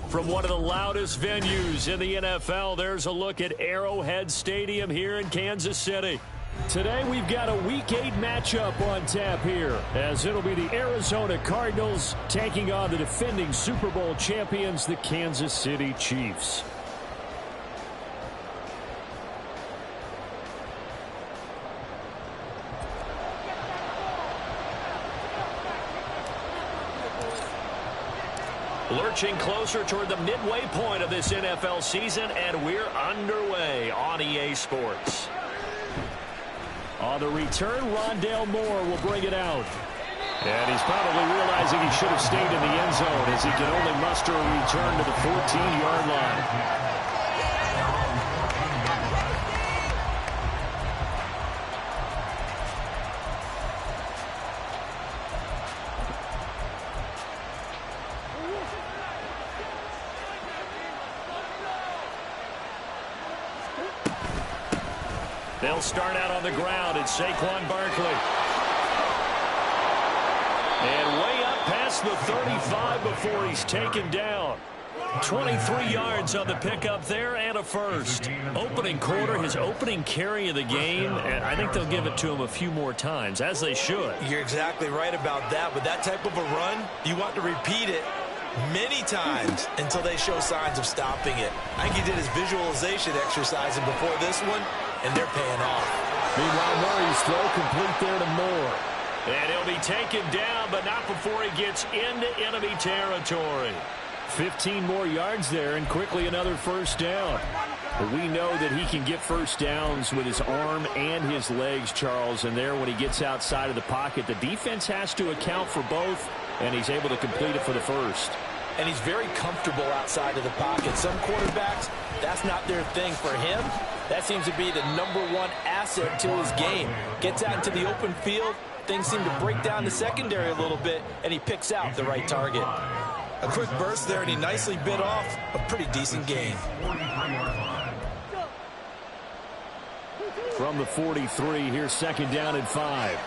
From one of the loudest venues in the NFL, there's a look at Arrowhead Stadium here in Kansas City. Today we've got a Week 8 matchup on tap here, as it'll be the Arizona Cardinals taking on the defending Super Bowl champions, the Kansas City Chiefs. Lurching closer toward the midway point of this NFL season, and we're underway on EA Sports. On the return, Rondale Moore will bring it out. And he's probably realizing he should have stayed in the end zone, as he can only muster a return to the 14-yard line. They'll start out on the ground. It's Saquon Barkley. And way up past the 35 before he's taken down. 23 yards on the pickup there and a first. Opening quarter, his opening carry of the game, and I think they'll give it to him a few more times, as they should. You're exactly right about that. With that type of a run, you want to repeat it many times until they show signs of stopping it. I think he did his visualization exercising before this one, and they're paying off. Meanwhile, Murray's throw complete there to Moore. And he'll be taken down, but not before he gets into enemy territory. 15 more yards there, and quickly another first down. But we know that he can get first downs with his arm and his legs, Charles. And there, when he gets outside of the pocket, the defense has to account for both, and he's able to complete it for the first. And he's very comfortable outside of the pocket. Some quarterbacks, that's not their thing. For him, that seems to be the #1 asset to his game. Gets out into the open field, things seem to break down the secondary a little bit, and he picks out the right target. A quick burst there, and he nicely bit off a pretty decent gain. From the 43, here's second down and 5.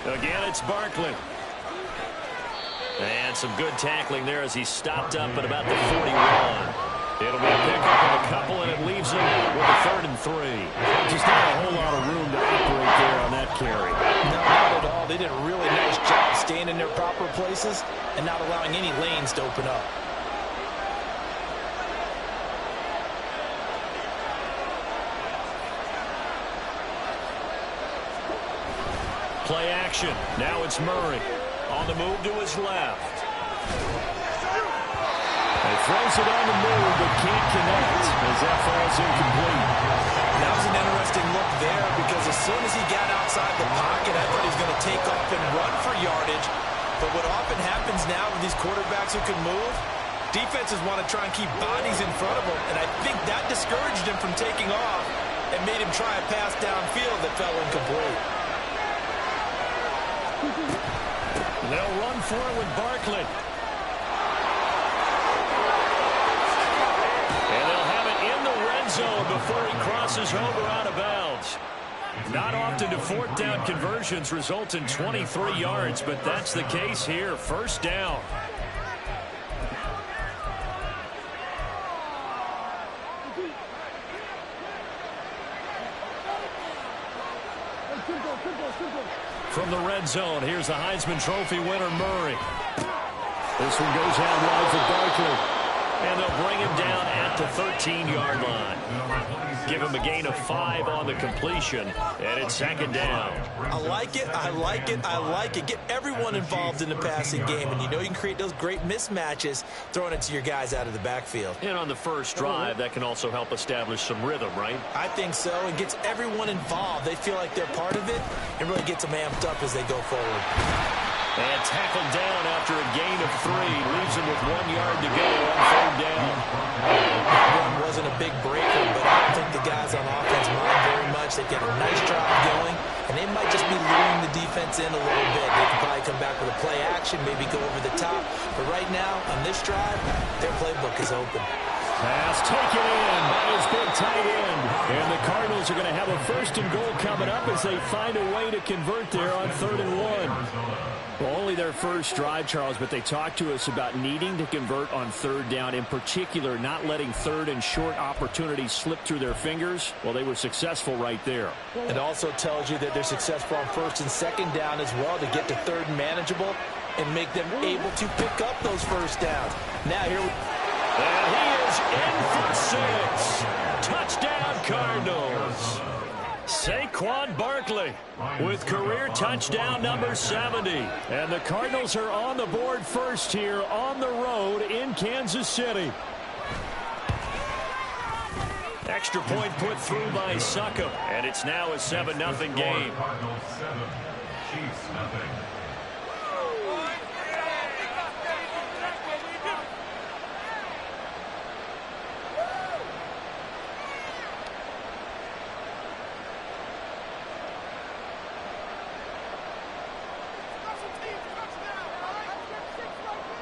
Again, it's Barkley. And some good tackling there as he stopped up at about the 41. It'll be a pickup of a couple, and it leaves him with a 3rd and 3. Just not a whole lot of room to operate there on that carry. No, not at all. They did a really nice job staying in their proper places and not allowing any lanes to open up. Play action. Now it's Murray. On the move to his left. He throws it on the move, but can't connect as that falls incomplete. That was an interesting look there, because as soon as he got outside the pocket, I thought he was going to take off and run for yardage. But what often happens now with these quarterbacks who can move, defenses want to try and keep bodies in front of them, and I think that discouraged him from taking off and made him try a pass downfield that fell incomplete. They'll run for it with Barkley. And they'll have it in the red zone before he crosses over out of bounds. Not often do 4th down conversions result in 23 yards, but that's the case here. First down. From the red zone, here's the Heisman Trophy winner, Murray. This one goes out wide for Barkley. And they'll bring him down at the 13-yard line. Give him a gain of 5 on the completion, and it's second down. I like it, I like it, I like it. Get everyone involved in the passing game, and you know you can create those great mismatches throwing it to your guys out of the backfield. And on the first drive, that can also help establish some rhythm, right? I think so. It gets everyone involved. They feel like they're part of it. It really gets them amped up as they go forward. And tackled down after a gain of 3. Leaves him with 1 yard to go on 3rd down. That one wasn't a big breaker, but I don't think the guys on offense mind very much. They get a nice drive going, and they might just be luring the defense in a little bit. They can probably come back with a play action, maybe go over the top. But right now, on this drive, their playbook is open. Pass taken in by his big tight end. And the Cardinals are going to have a 1st and goal coming up as they find a way to convert there on 3rd and 1. Well, only their first drive, Charles, but they talked to us about needing to convert on 3rd down, in particular not letting 3rd and short opportunities slip through their fingers. Well, they were successful right there. It also tells you that they're successful on 1st and 2nd down as well to get to 3rd and manageable and make them able to pick up those 1st downs. Now here we And he is in for 6. Touchdown, Cardinals. Saquon Barkley with career touchdown number 70. And the Cardinals are on the board first here on the road in Kansas City. Extra point put through by Succop. And it's now a 7-0 game. Cardinals 7, Chiefs nothing.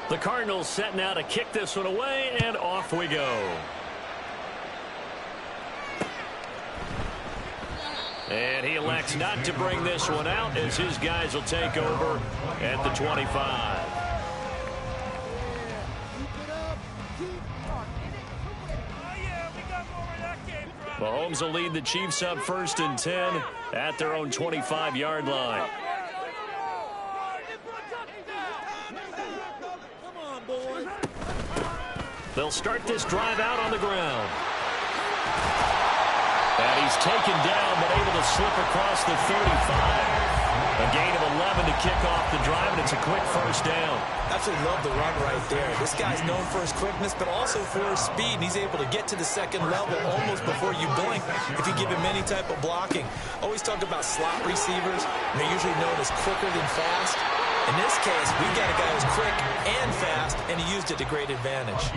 The Cardinals set now to kick this one away, and off we go. And he elects not to bring this one out as his guys will take over at the 25. Mahomes will lead the Chiefs up 1st and 10 at their own 25-yard line. They'll start this drive out on the ground. And he's taken down, but able to slip across the 35. A gain of 11 to kick off the drive, and it's a quick 1st down. Absolutely love the run right there. This guy's known for his quickness, but also for his speed. And he's able to get to the 2nd level almost before you blink if you give him any type of blocking. Always talk about slot receivers. They're usually known as quicker than fast. In this case, we've got a guy who's quick and fast, and he used it to great advantage.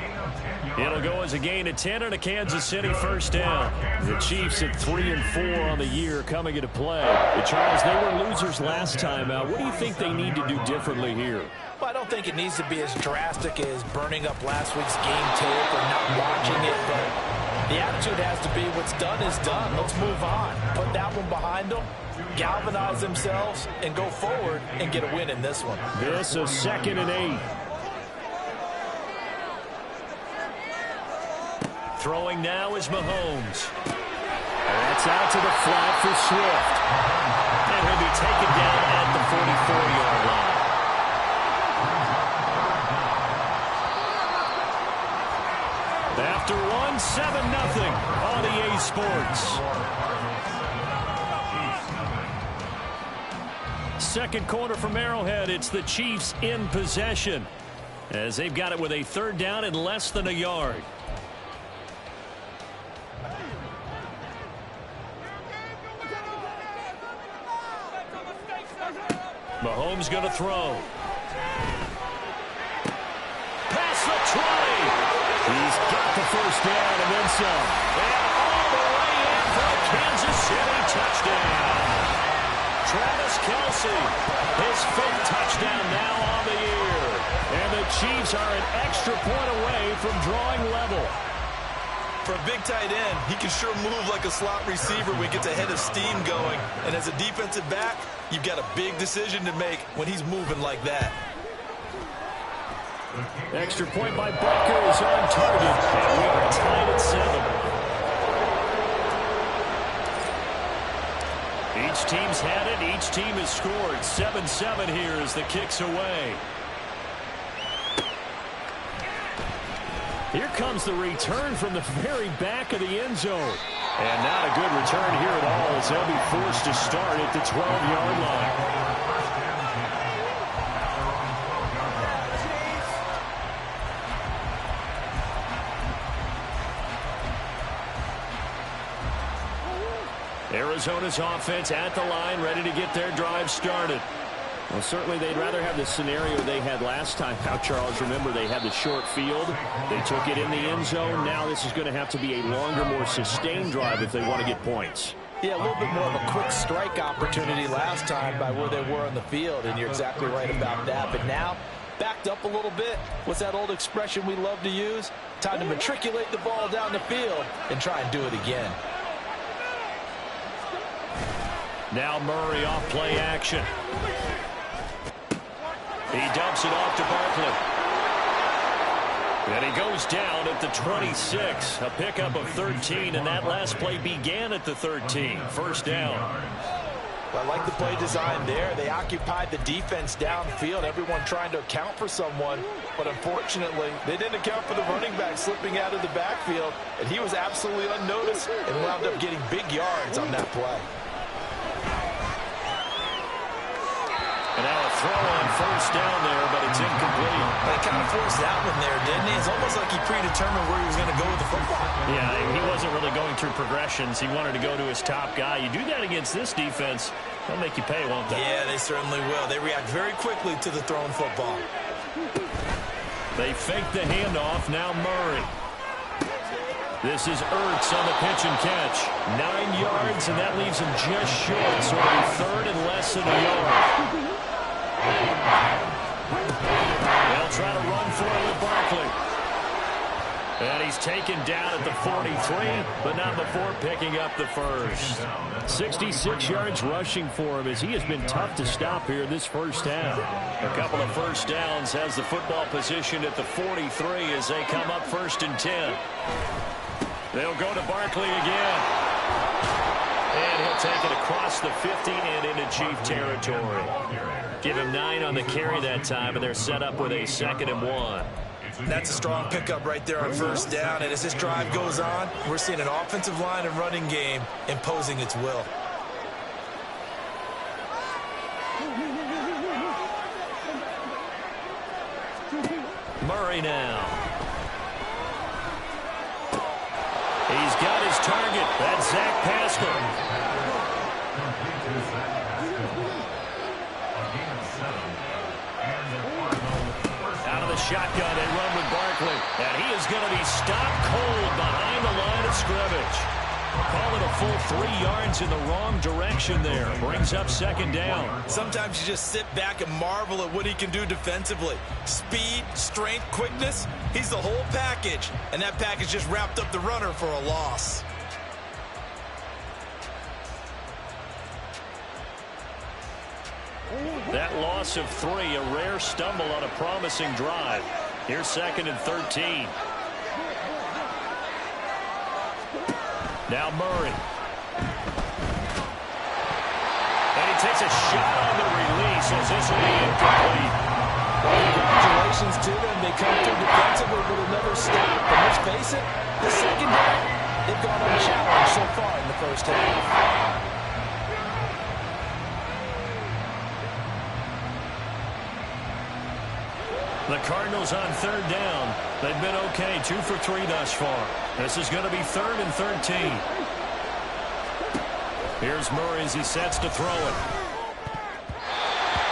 It'll go as a gain of 10 and a Kansas City 1st down. The Chiefs at 3 and 4 on the year coming into play. But Charles, they were losers last time out. What do you think they need to do differently here? Well, I don't think it needs to be as drastic as burning up last week's game tape or not watching it, but the attitude has to be what's done is done. Let's move on. Put that one behind them, galvanize themselves, and go forward and get a win in this one. This a 2nd and 8. Throwing now is Mahomes. That's out to the flat for Swift. And he'll be taken down at the 44-yard line. After one, 7-0 on EA Sports. 2nd quarter from Arrowhead. It's the Chiefs in possession as they've got it with a 3rd down and less than a yard. Mahomes going to throw. Past the 20. He's got the 1st down and then some. And all the way in for a Kansas City touchdown. Travis Kelce, his 5th touchdown now on the year. And the Chiefs are an extra point away from drawing level. For a big tight end, he can sure move like a slot receiver when he gets a head of steam going. And as a defensive back, you've got a big decision to make when he's moving like that. Extra point by Butker is on target. And we are tied at 7. Each team's had it. Each team has scored. 7-7 here as the kick's away. Here comes the return from the very back of the end zone. And not a good return here at all as they'll be forced to start at the 12-yard line. Arizona's offense at the line, ready to get their drive started. Well, certainly they'd rather have the scenario they had last time out, Charles. Remember, they had the short field. They took it in the end zone. Now this is going to have to be a longer, more sustained drive if they want to get points. Yeah, a little bit more of a quick strike opportunity last time by where they were on the field, and you're exactly right about that. But now, backed up a little bit. What's that old expression we love to use? Time to matriculate the ball down the field and try and do it again. Now Murray off play action. He dumps it off to Barkley. And he goes down at the 26. A pickup of 13, and that last play began at the 13. First down. I like the play design there. They occupied the defense downfield, everyone trying to account for someone. But unfortunately, they didn't account for the running back slipping out of the backfield, and he was absolutely unnoticed and wound up getting big yards on that play. And now a throw on first down there, but it's incomplete. They kind of forced that one there, didn't he? It's almost like he predetermined where he was going to go with the football. Yeah, he wasn't really going through progressions. He wanted to go to his top guy. You do that against this defense, they'll make you pay, won't they? Yeah, they certainly will. They react very quickly to the thrown football. They fake the handoff. Now Murray. This is Ertz on the pitch and catch. 9 yards, and that leaves him just short. So it'll be third and less than a yard. They'll try to run for it with Barkley. And he's taken down at the 43, but not before picking up the first. 66 yards rushing for him as he has been tough to stop here this first half. A couple of first downs, has the football position at the 43 as they come up first and 10. They'll go to Barkley again. And he'll take it across the 50 and into Chief territory. Give him 9 on the carry that time, and they're set up with a 2nd and 1. That's a strong pickup right there on first down. And as this drive goes on, we're seeing an offensive line and running game imposing its will. Murray now. He's got his target. That's Zach Pascal. Out of the shotgun, they run with Barkley. And he is going to be stopped cold behind the line of scrimmage. Call it a full 3 yards in the wrong direction there. Brings up 2nd down. Sometimes you just sit back and marvel at what he can do defensively. Speed, strength, quickness. He's the whole package. And that package just wrapped up the runner for a loss. That loss of 3, a rare stumble on a promising drive. Here's 2nd and 13. Now Murray. And he takes a shot on the release as this will be incomplete. Congratulations to them. They come through defensively, but will never stop. But let's face it, the secondary, they've gone unchallenged so far in the first half. The Cardinals on 3rd down. They've been okay, 2 for 3 thus far. This is going to be 3rd and 13. Here's Murray as he sets to throw it.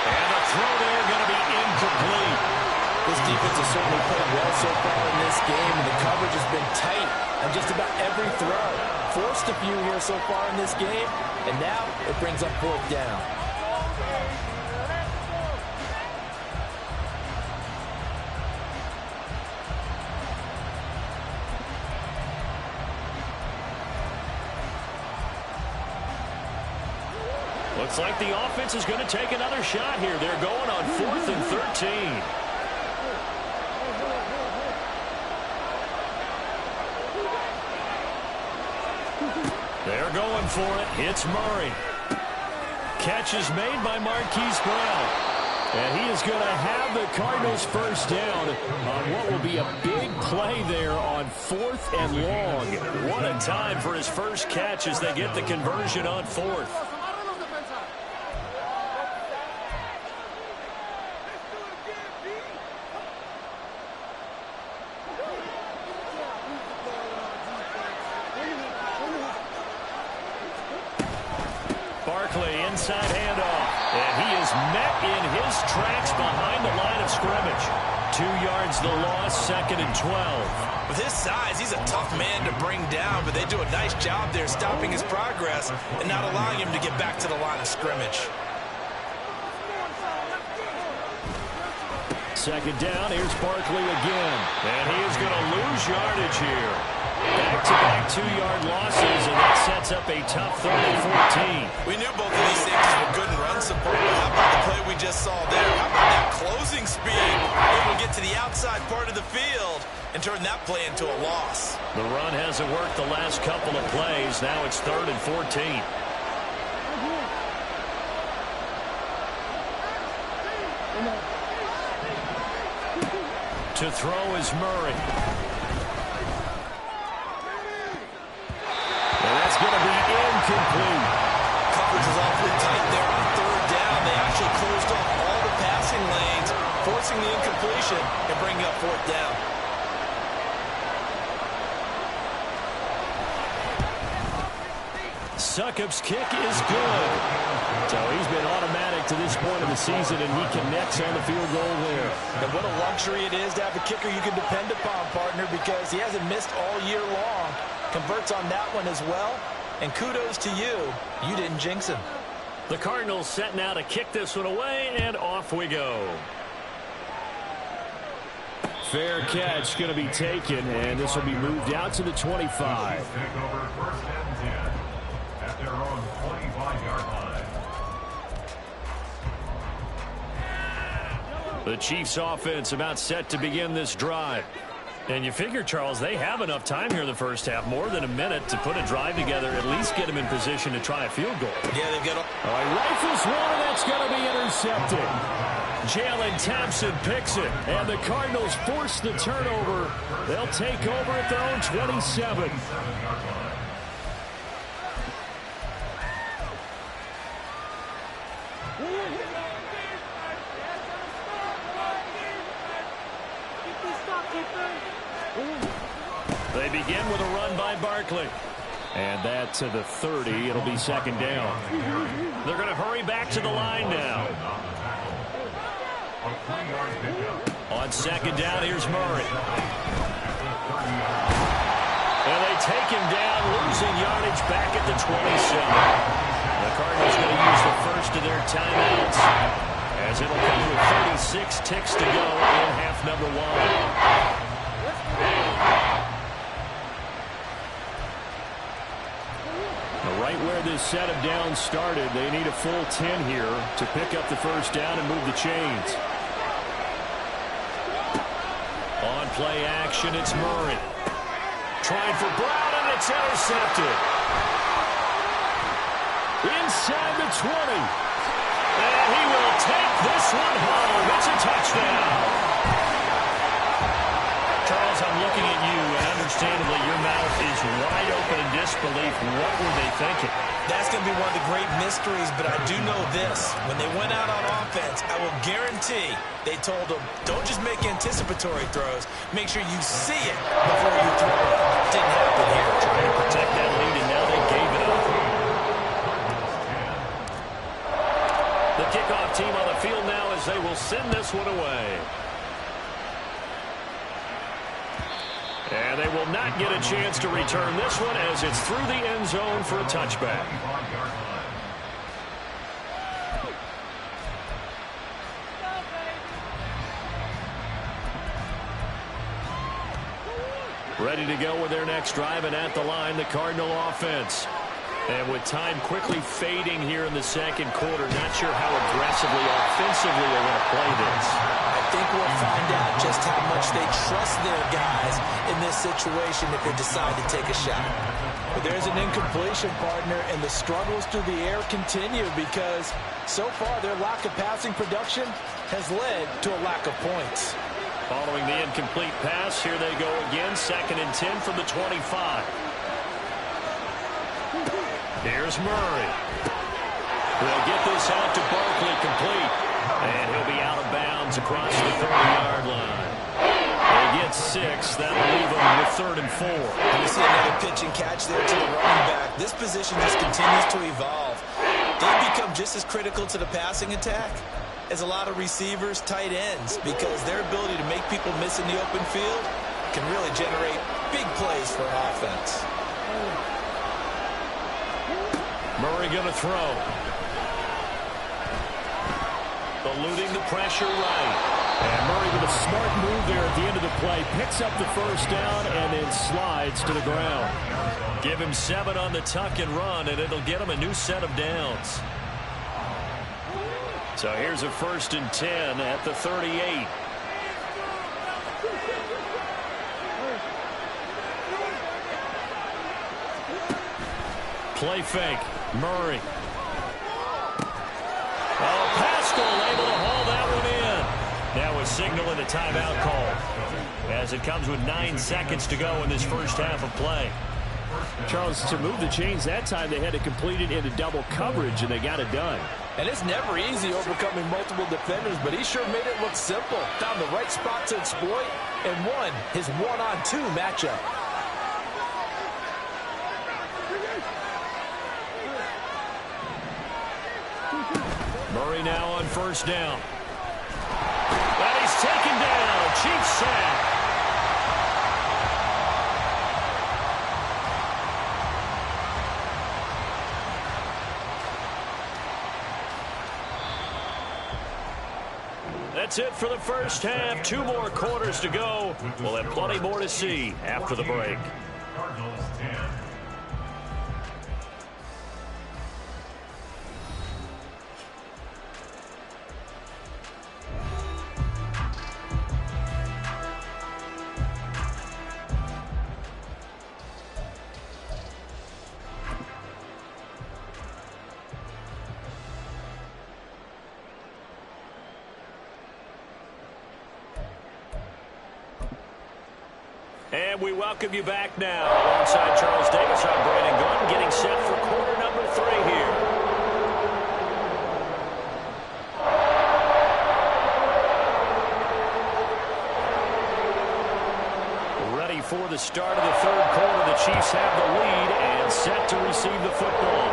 And the throw there going to be incomplete. This defense has certainly played well so far in this game, and the coverage has been tight on just about every throw. Forced a few here so far in this game, and now it brings up 4th down. Looks like the offense is going to take another shot here. They're going on 4th and 13. They're going for it. It's Murray. Catch is made by Marquise Brown. And he is going to have the Cardinals first down on what will be a big play there on 4th and long. What a time for his first catch as they get the conversion on 4th. Barkley inside handoff. And he is met in his tracks behind the line of scrimmage. 2 yards the loss, 2nd and 12. With his size, he's a tough man to bring down, but they do a nice job there stopping his progress and not allowing him to get back to the line of scrimmage. 2nd down, here's Barkley again. And he is going to lose yardage here. Back-to-back 2-yard losses, and that sets up a tough 3rd and 14. We knew both of these safeties were good in run support, but how about the play we just saw there? How about that closing speed? Able to get to the outside part of the field and turn that play into a loss. The run hasn't worked the last couple of plays. Now it's 3rd and 14. To throw is Murray. And that's going to be incomplete. Coverage is awfully tight there on 3rd down. They actually closed off all the passing lanes, forcing the incompletion and bringing up 4th down. Succop's kick is good. So he's been automatic to this point of the season, and he connects on the field goal there. And what a luxury it is to have a kicker you can depend upon, partner, because he hasn't missed all year long. Converts on that one as well. And kudos to you. You didn't jinx him. The Cardinals set now to kick this one away, and off we go. Fair catch going to be taken, and this will be moved out to the 25. Take over 1st and 10 at their own 25-yard line. The Chiefs offense about set to begin this drive. And you figure, Charles, they have enough time here in the first half, more than a minute to put a drive together, at least get them in position to try a field goal. Yeah, they've got All right, rifles one, and that's going to be intercepted. Jalen Thompson picks it, and the Cardinals force the turnover. They'll take over at their own 27. They begin with a run by Barkley. And that to the 30. It'll be 2nd down. They're going to hurry back to the line now. On 2nd down, here's Murray. And they take him down, losing yardage back at the 27. The Cardinals going to use the first of their timeouts, as it'll come with 36 ticks to go in half number 1. Right where this set of downs started, they need a full 10 here to pick up the first down and move the chains. On play action, it's Murray. Trying for Brown, and it's intercepted. Inside the 20. And he will take this one home. It's a touchdown. Charles, I'm looking at you, and understandably, your mouth is wide open in disbelief. What were they thinking? That's going to be one of the great mysteries, but I do know this. When they went out on offense, I will guarantee they told them, don't just make anticipatory throws. Make sure you see it before you throw it. Didn't happen here. Trying to protect that lead, and now they gave it up. The kickoff team on the field now as they will send this one away. And they will not get a chance to return this one as it's through the end zone for a touchback. Ready to go with their next drive, and at the line, the Cardinal offense. And with time quickly fading here in the second quarter, not sure how aggressively, offensively they're going to play this. I think we'll find out just how much they trust their guys in this situation if they decide to take a shot. But there's an incompletion, partner, and the struggles through the air continue because so far their lack of passing production has led to a lack of points. Following the incomplete pass, here they go again, 2nd and 10 from the 25. Here's Murray. They'll get this out to Barkley complete. And he'll be out of bounds across the 30-yard line. They get 6. That'll leave them with 3rd and 4. And we see another pitch and catch there to the running back. This position just continues to evolve. They become just as critical to the passing attack is a lot of receivers, tight ends, because their ability to make people miss in the open field can really generate big plays for an offense. Murray going to throw. Eluding the pressure right. And Murray with a smart move there at the end of the play. Picks up the first down and then slides to the ground. Give him 7 on the tuck and run, and it'll get him a new set of downs. So here's a 1st and 10 at the 38. Play fake. Murray. Oh, Pascal able to haul that one in. Now a signal and a timeout call as it comes with 9 seconds to go in this first half of play. Charles, to move the chains that time, they had to complete it into double coverage, and they got it done. And it's never easy overcoming multiple defenders, but he sure made it look simple. Found the right spot to exploit and won his 1-on-2 matchup. Murray now on 1st down. And he's taken down. Chief sack. That's it for the first half. 2 more quarters to go. We'll have plenty more to see after the break. Cardinals 10. And we welcome you back now. Alongside Charles Davis, I'm Brandon Gunn, getting set for quarter number 3 here. Ready for the start of the 3rd quarter. The Chiefs have the lead and set to receive the football.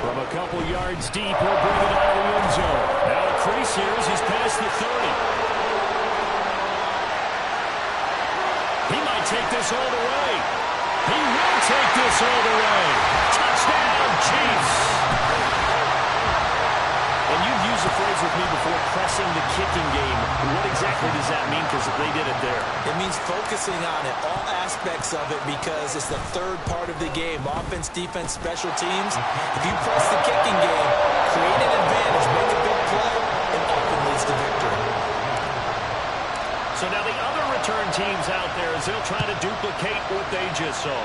From a couple yards deep, he'll bring it out of the end zone. Now a crease here as he's past the 30. Take this all the way. He will take this all the way. Touchdown, Chiefs. And you've used the phrase with me before, pressing the kicking game. What exactly does that mean? Because they did it there. It means focusing on it, all aspects of it, because it's the 3rd part of the game. Offense, defense, special teams. If you press the kicking game, create an advantage, make a big play, it often leads to victory. So now the other return teams out there as they'll try to duplicate what they just saw.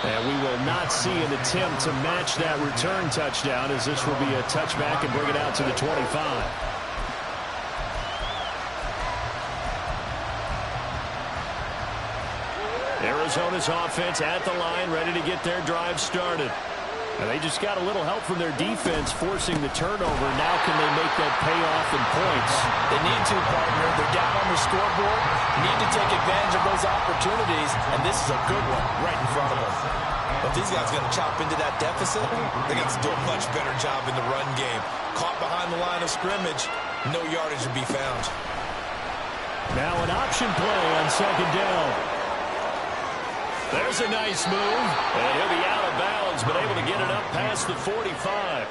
And we will not see an attempt to match that return touchdown, as this will be a touchback and bring it out to the 25. Arizona's offense at the line, ready to get their drive started. And they just got a little help from their defense forcing the turnover. Now can they make that pay off in points? They need to, partner. They're down on the scoreboard. Need to take advantage of those opportunities, and this is a good one right in front of them. If these guys are going to chop into that deficit, they got to do a much better job in the run game. Caught behind the line of scrimmage, no yardage to be found. Now an option play on 2nd down. There's a nice move, and he'll be out of bounds, but able to get it up past the 45.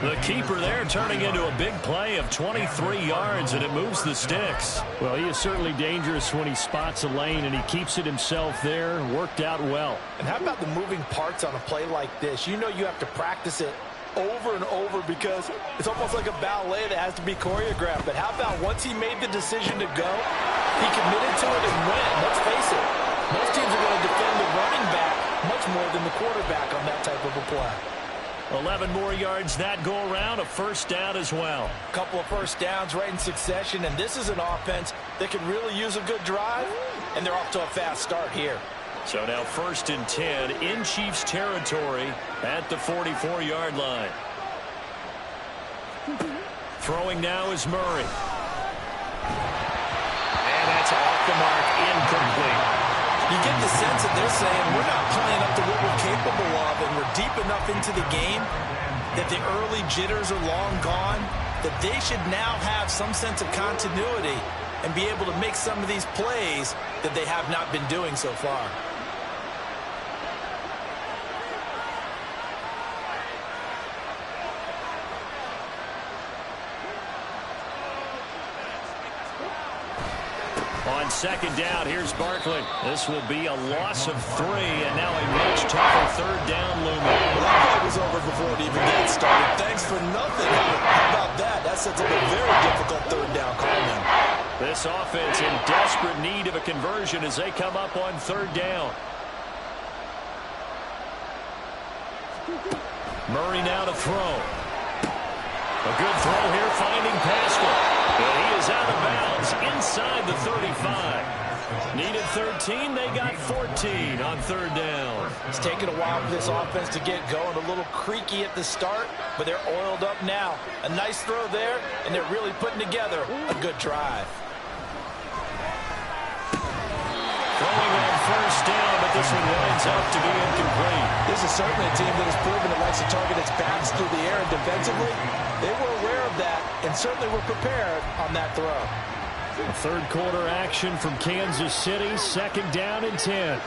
The keeper there turning into a big play of 23 yards, and it moves the sticks. Well, he is certainly dangerous when he spots a lane, and he keeps it himself there. Worked out well. And how about the moving parts on a play like this? You know you have to practice it over and over because it's almost like a ballet that has to be choreographed. But how about once he made the decision to go, he committed to it and went. Let's face it, most teams are going to defend the running back much more than the quarterback on that type of a play. 11 more yards that go around, a 1st down as well. A couple of 1st downs right in succession, and this is an offense that could really use a good drive, and they're off to a fast start here. So now 1st and 10 in Chiefs territory at the 44-yard line. Throwing now is Murray. And that's off the mark, incomplete. You get the sense that they're saying we're not playing up to what we're capable of, and we're deep enough into the game that the early jitters are long gone, that they should now have some sense of continuity and be able to make some of these plays that they have not been doing so far. On second down, here's Barkley. This will be a loss of 3, and now a much tougher third down looming. Well, that play was over before it even got started. Thanks for nothing. How about that? That sets up a very difficult third down call now. This offense in desperate need of a conversion as they come up on third down. Murray now to throw. A good throw here, finding Pascal. But he is out of bounds inside the 35. Needed 13, they got 14 on third down. It's taken a while for this offense to get going. A little creaky at the start, but they're oiled up now. A nice throw there, and they're really putting together a good drive. Throwing on first down, but this one winds up to be incomplete. This is certainly a team that has proven it likes to target its backs through the air, and defensively, they were aware of that and certainly were prepared on that throw. A third quarter action from Kansas City, second down and 10.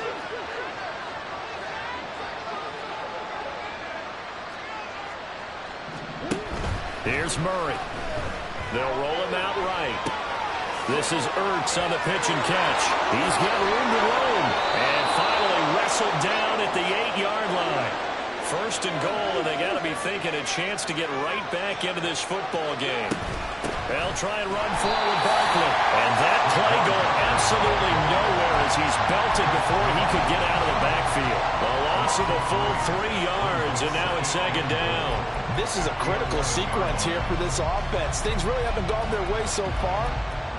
Here's Murray. They'll roll him out right. This is Ertz on the pitch and catch. He's got room to roam. And finally wrestled down at the 8-yard line. First and goal, and they got to be thinking a chance to get right back into this football game. They'll try and run forward Barkley. And that play going absolutely nowhere as he's belted before he could get out of the backfield. A loss of a full 3 yards, and now it's second down. This is a critical sequence here for this offense. Things really haven't gone their way so far.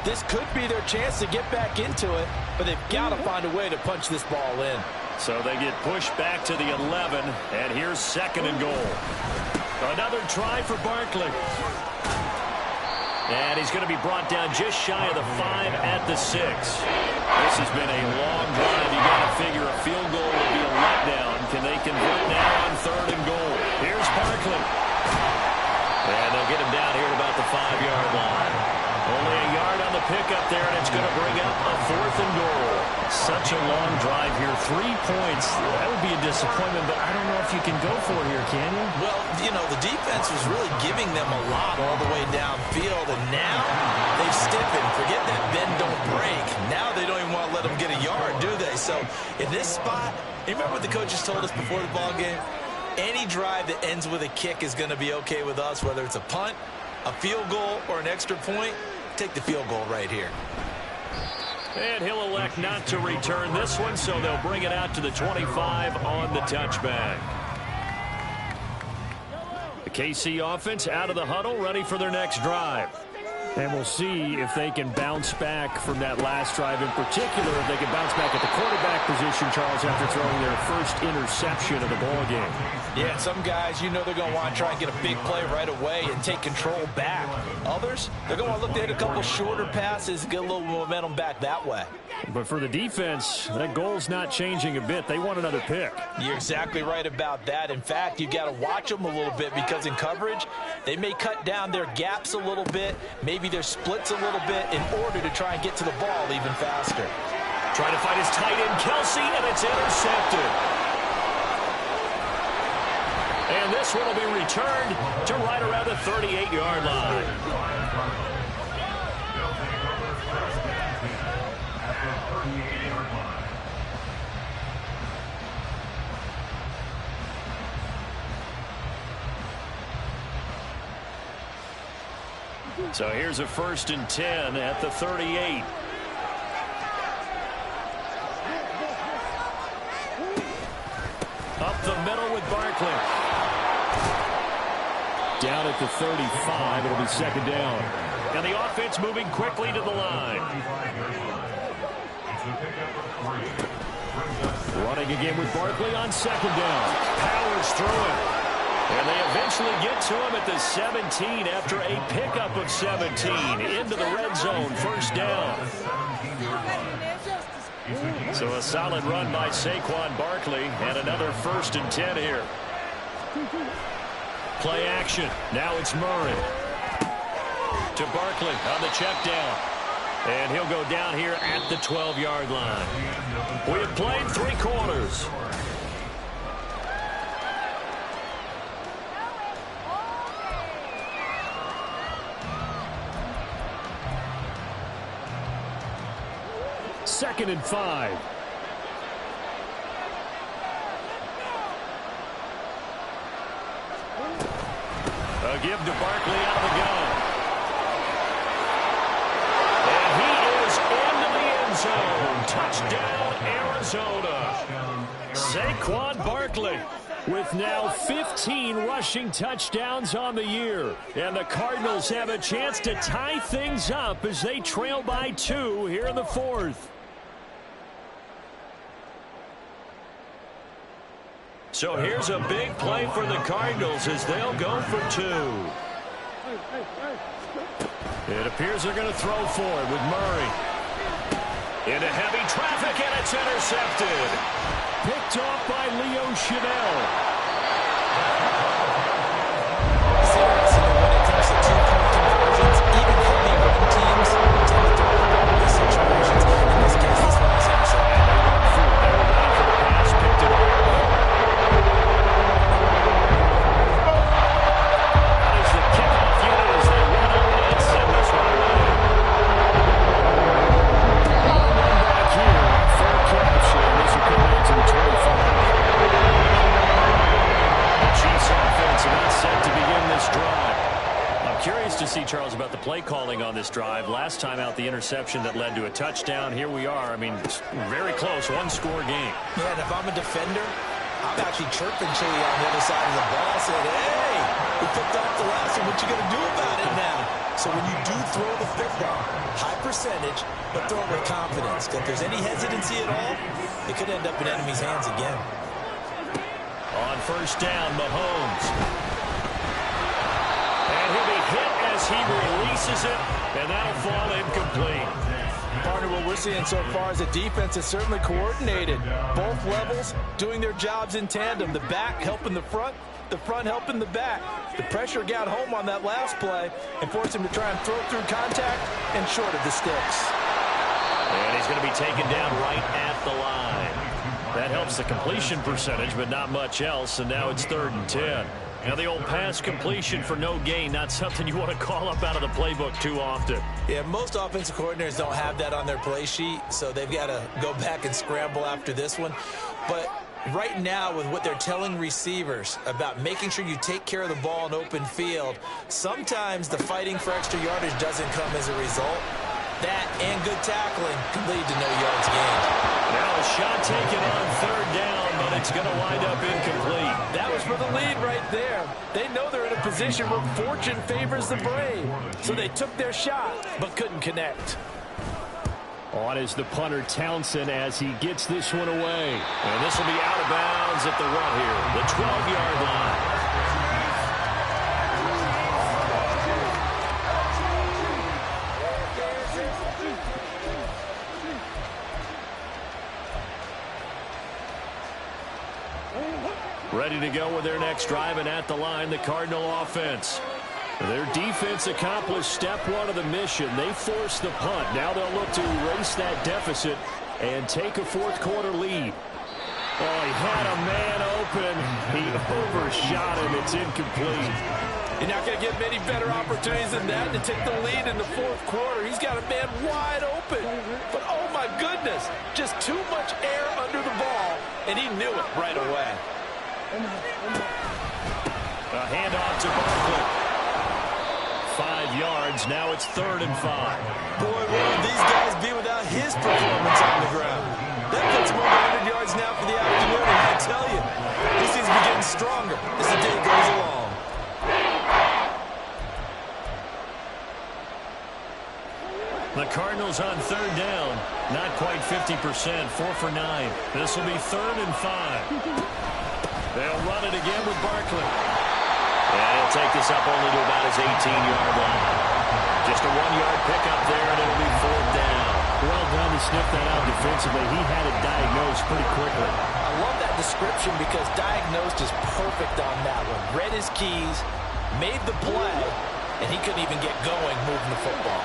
This could be their chance to get back into it, but they've got to find a way to punch this ball in. So they get pushed back to the 11, and here's second and goal. Another try for Barkley. And he's going to be brought down just shy of the 5 at the 6. This has been a long drive. You got to figure a field goal would be a letdown. Can they convert now on third and goal? Here's Barkley. And they'll get him down here at about the 5-yard line. Only a yard on the pickup there, and it's going to bring up a fourth and goal. Such a long drive here. 3 points. That would be a disappointment, but I don't know if you can go for it here, can you? Well, you know, the defense was really giving them a lot all the way downfield, and now they've stiffened. Forget that bend, don't break. Now they don't even want to let them get a yard, do they? So in this spot, you remember what the coaches told us before the ball game? Any drive that ends with a kick is going to be okay with us, whether it's a punt, a field goal, or an extra point. Take the field goal right here. And he'll elect not to return this one, so they'll bring it out to the 25 on the touchback. The KC offense out of the huddle, ready for their next drive. And we'll see if they can bounce back from that last drive, in particular, if they can bounce back at the quarterback position, Charles, after throwing their first interception of the ball game. Yeah, some guys, you know they're going to want to try and get a big play right away and take control back. Others, they're going to want to look to hit a couple shorter passes and get a little momentum back that way. But for the defense, that goal's not changing a bit. They want another pick. You're exactly right about that. In fact, you got to watch them a little bit because in coverage, they may cut down their gaps a little bit, maybe their splits a little bit in order to try and get to the ball even faster. Trying to find his tight end, Kelsey, and it's intercepted. And this one will be returned to right around the 38-yard line. So here's a 1st and 10 at the 38. Up the middle with Barkley. Down at the 35. It'll be second down. And the offense moving quickly to the line. Running again with Barkley on second down. Powers through it. And they eventually get to him at the 17 after a pickup of 17 into the red zone. First down. So a solid run by Saquon Barkley, and another 1st and 10 here. Play action. Now it's Murray. To Barkley on the check down. And he'll go down here at the 12-yard line. We have played 3 quarters. Second and 5. A give to Barkley out of the gun. And he is into the end zone. Touchdown, Arizona. Saquon Barkley with now 15 rushing touchdowns on the year. And the Cardinals have a chance to tie things up as they trail by 2 here in the 4th. So here's a big play for the Cardinals as they'll go for 2. It appears they're going to throw for it with Murray. Into heavy traffic, and it's intercepted. Picked off by Leo Chanel. It's interesting that when it comes to 2-point conversions, even heavy run teams tend to throw the ball in these situations. In this case, this one was intercepted. They were ready for the pass, picked it up. To see, Charles, about the play calling on this drive. Last time out, the interception that led to a touchdown. Here we are. I mean, very close, 1-score game. Yeah, and if I'm a defender, I'm actually chirping Chili on the other side of the ball, saying, hey, we picked off the last one. What you going to do about it now? So when you do throw the football, high percentage, but throw it with confidence. If there's any hesitancy at all, it could end up in enemy's hands again. On 1st down, Mahomes. And he'll be hit as he releases it, and that'll fall incomplete. Partner, what we're seeing so far is a defense is certainly coordinated. Both levels doing their jobs in tandem. The back helping the front helping the back. The pressure got home on that last play and forced him to try and throw through contact and short of the sticks. And he's going to be taken down right at the line. That helps the completion percentage, but not much else, and now it's 3rd and 10. Now, the old pass completion for no gain, not something you want to call up out of the playbook too often. Yeah, most offensive coordinators don't have that on their play sheet, so they've got to go back and scramble after this one. But right now, with what they're telling receivers about making sure you take care of the ball in open field, sometimes the fighting for extra yardage doesn't come as a result. That and good tackling can lead to no yards gained. Now a shot taken on 3rd down, but it's going to wind up incomplete. That was for the lead right there. They know they're in a position where fortune favors the brave. So they took their shot, but couldn't connect. On is the punter Townsend as he gets this one away. And this will be out of bounds at the run here, the 12-yard line. Ready to go with their next drive, and at the line, the Cardinal offense. Their defense accomplished step 1 of the mission. They forced the punt. Now they'll look to erase that deficit and take a 4th quarter lead. Oh, he had a man open. He overshot him. It's incomplete. You're not going to get many better opportunities than that to take the lead in the 4th quarter. He's got a man wide open. But, oh, my goodness, just too much air under the ball, and he knew it right away. A handoff to Barkley. 5 yards. Now it's 3rd and 5. Boy, what would these guys be without his performance on the ground? That puts him over 100 yards now for the afternoon, and I tell you, he seems to be getting stronger as the day goes along. The Cardinals on 3rd down. Not quite 50%. 4 for 9. This will be 3rd and 5. They'll run it again with Barkley. And he'll take this up only to about his 18-yard line. Just a 1-yard pickup there, and it'll be 4th down. Well done to sniff that out defensively. He had it diagnosed pretty quickly. I love that description because diagnosed is perfect on that one. Read his keys, made the play, and he couldn't even get going moving the football.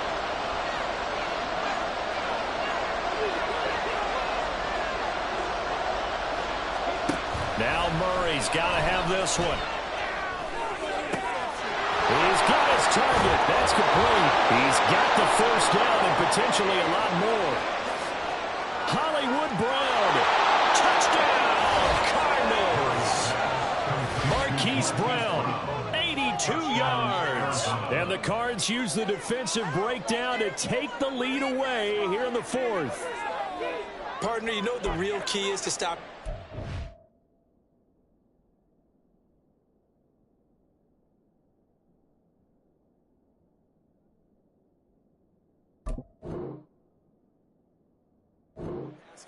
Now Murray's got to have this one. He's got his target. That's complete. He's got the first down and potentially a lot more. Hollywood Brown. Touchdown, Cardinals. Marquise Brown, 82 yards. And the Cards use the defensive breakdown to take the lead away here in the fourth. Partner, you know what the real key is to stop?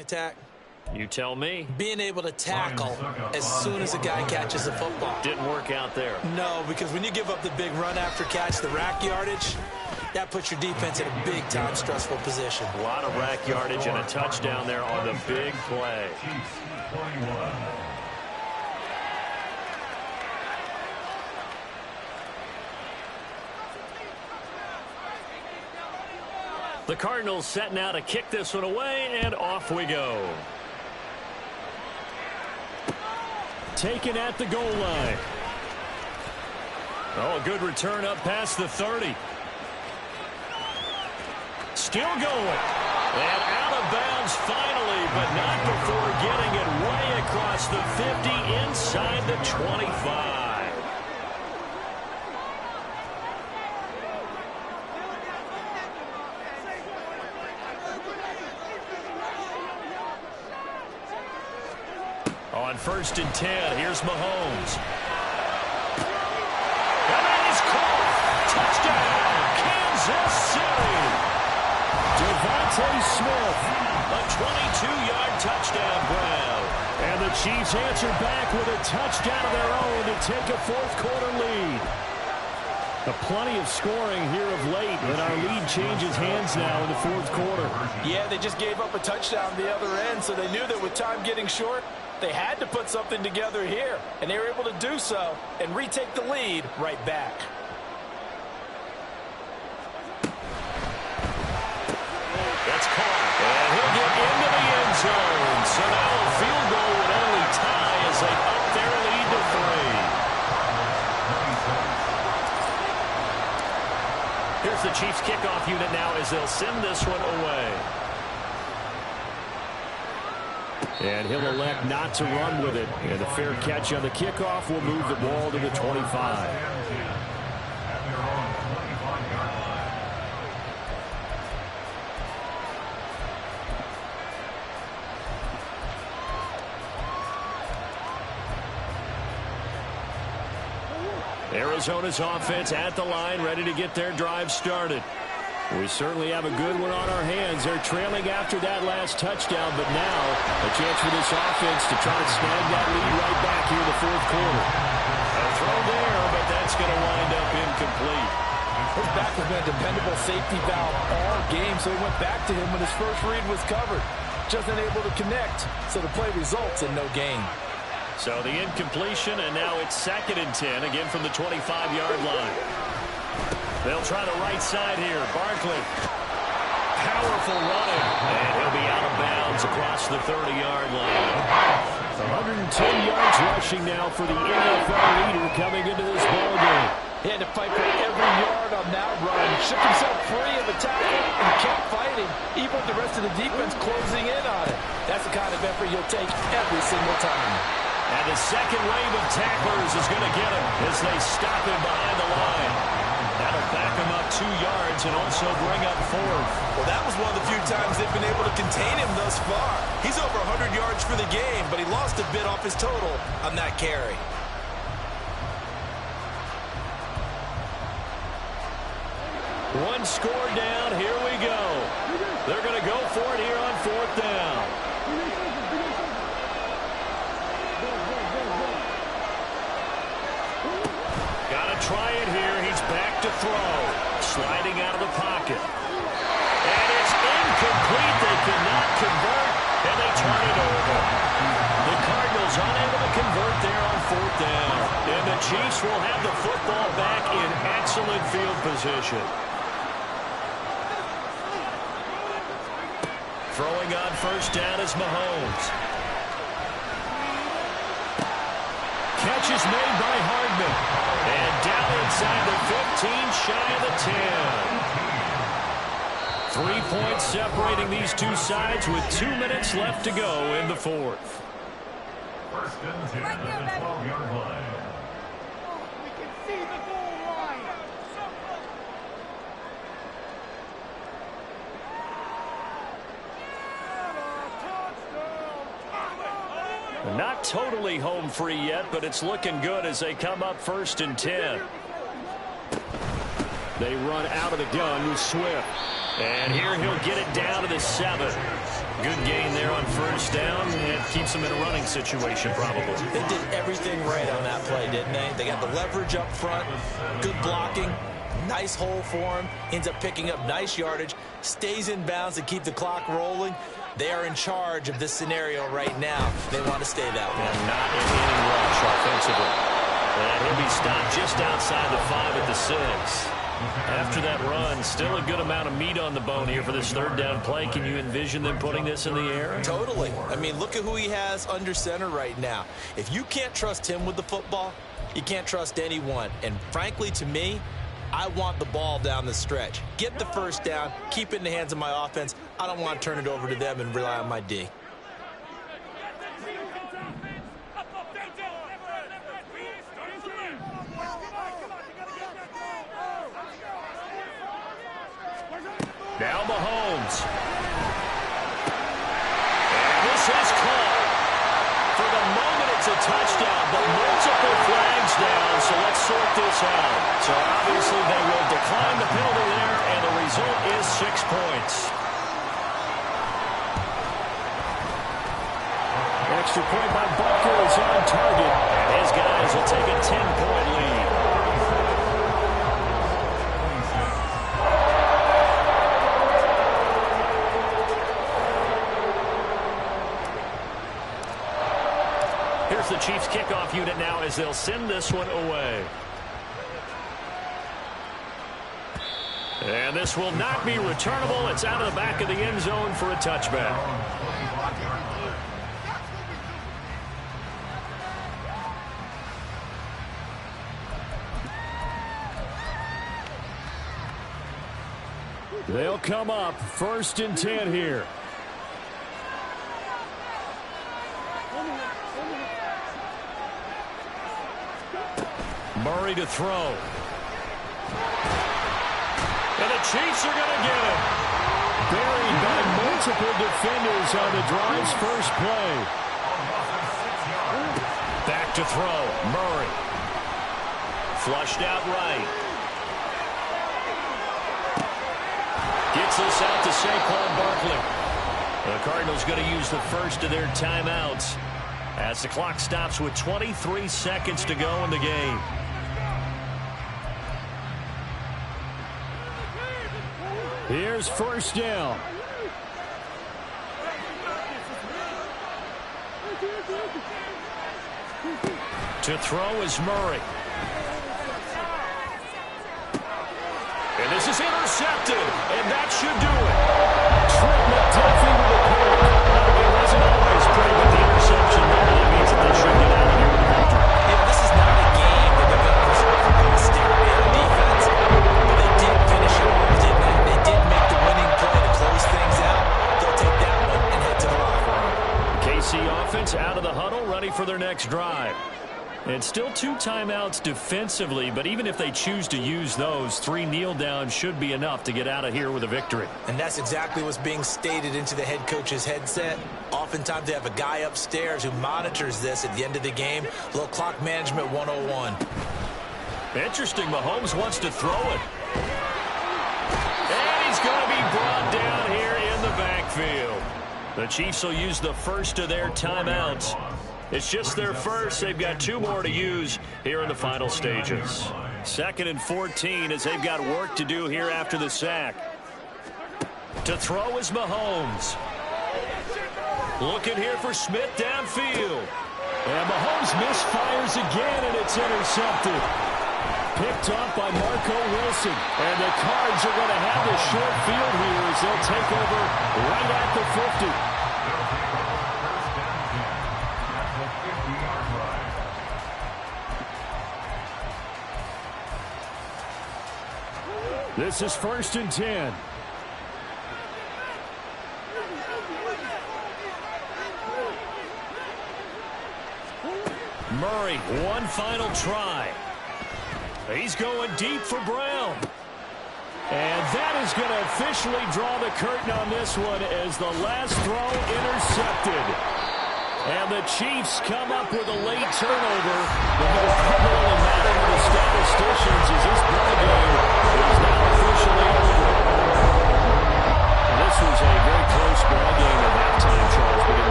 Attack. You tell me. Being able to tackle as soon as a guy catches the football. Didn't work out there. No, because when you give up the big run after catch, the rack yardage, that puts your defense in a big-time stressful position. A lot of rack yardage and a touchdown there on the big play. The Cardinals setting out to kick this one away, and off we go. Taken at the goal line. Oh, a good return up past the 30. Still going. And out of bounds finally, but not before getting it way across the 50 inside the 25. On 1st and 10, here's Mahomes. And that is caught. Touchdown, Kansas City. Devontae Smith, a 22-yard touchdown grab. And the Chiefs answer back with a touchdown of their own to take a fourth-quarter lead. Plenty of scoring here of late, and our lead changes hands now in the fourth quarter. Yeah, they just gave up a touchdown the other end, so they knew that with time getting short, they had to put something together here, and they were able to do so and retake the lead right back. That's caught, and he'll get into the end zone. So now a field goal would only tie as they up their lead to 3. Here's the Chiefs kickoff unit now as they'll send this one away. And he'll elect not to run with it. And the fair catch on the kickoff will move the ball to the 25. Arizona's offense at the line, ready to get their drive started. We certainly have a good one on our hands. They're trailing after that last touchdown, but now a chance for this offense to try to snag that lead right back here in the fourth quarter. A throw there, but that's going to wind up incomplete. His back has been a dependable safety valve all game, so he went back to him when his first read was covered. Just unable to connect, so the play results in no gain. So the incompletion, and now it's 2nd and 10, again from the 25-yard line. They'll try the right side here. Barkley. Powerful running. And he'll be out of bounds across the 30-yard line. 110 yards rushing now for the NFL leader coming into this ballgame. He had to fight for every yard on that run. Shook himself free of the tackle and kept fighting, even with the rest of the defense closing in on it. That's the kind of effort you'll take every single time. And the second wave of tacklers is going to get him as they stop him behind the line. That'll back him up 2 yards and also bring up 4th. Well, that was one of the few times they've been able to contain him thus far. He's over 100 yards for the game, but he lost a bit off his total on that carry. One score down. Here we go. They're going to go for it here on 4th down. Try it here. He's back to throw. Sliding out of the pocket. And it's incomplete. Chiefs will have the football back in excellent field position. Throwing on first down is Mahomes. Catch is made by Hardman. And down inside the 15, shy of the 10. 3 points separating these two sides with 2 minutes left to go in the fourth. First and 10 at the 12-yard line. We can see the goal line. Not totally home free yet, but it's looking good as they come up first and 10. They run out of the gun with Swift. And here he'll get it down to the 7. Good gain there on first down. It keeps them in a running situation, probably. They did everything right on that play, didn't they? They got the leverage up front, good blocking, nice hole for him, ends up picking up nice yardage, stays in bounds to keep the clock rolling. They are in charge of this scenario right now. They want to stay that way. And not in any rush offensively. And he'll be stopped just outside the 5 at the 6. After that run, still a good amount of meat on the bone here for this third down play. Can you envision them putting this in the air? Totally. I mean, look at who he has under center right now. If you can't trust him with the football, you can't trust anyone. And frankly, to me, I want the ball down the stretch. Get the first down, keep it in the hands of my offense. I don't want to turn it over to them and rely on my D. Now Mahomes. And this is caught. For the moment, it's a touchdown, but multiple flags down, so let's sort this out. So obviously they will decline the penalty there, and the result is 6 points. Extra point by Butker is on target, and his guys will take a 10-point lead. Here's the Chiefs kickoff unit now as they'll send this one away. And this will not be returnable. It's out of the back of the end zone for a touchback. They'll come up first and 10 here. Murray to throw. And the Chiefs are going to get it. Buried by multiple defenders on the drive's first play. Back to throw. Murray. Flushed out right. Gets this out to Saquon Barkley. The Cardinals going to use the first of their timeouts as the clock stops with 23 seconds to go in the game. Here's first down. To throw is Murray. And this is intercepted, and that should do it. Trent McDuffie with the pick. It wasn't always pretty, but the interception normally means that they should get out of here with a victory. Yeah, this is not a game that they're going to preserve for posterity on defense, but they did finish it off, didn't they? They did make the winning play to close things out. They'll take that one and head to the locker room. KC offense out of the huddle, ready for their next drive. And still 2 timeouts defensively, but even if they choose to use those, 3 kneel downs should be enough to get out of here with a victory. And that's exactly what's being stated into the head coach's headset. Oftentimes they have a guy upstairs who monitors this at the end of the game. A little clock management 101. Interesting. Mahomes wants to throw it. And he's going to be brought down here in the backfield. The Chiefs will use the first of their timeouts. It's just their first. They've got 2 more to use here in the final stages. 2nd and 14 as they've got work to do here after the sack. To throw is Mahomes. Looking here for Smith downfield. And Mahomes misfires again, and it's intercepted. Picked off by Marco Wilson. And the Cards are going to have the short field here as they'll take over right at the 50. They'll take over first down 10 at the 50-yard line. This is 1st and 10. Murray, one final try. He's going deep for Brown. And that is going to officially draw the curtain on this one as the last throw intercepted. And the Chiefs come up with a late turnover. But it doesn't really matter to the statisticians as this ball game is now officially over.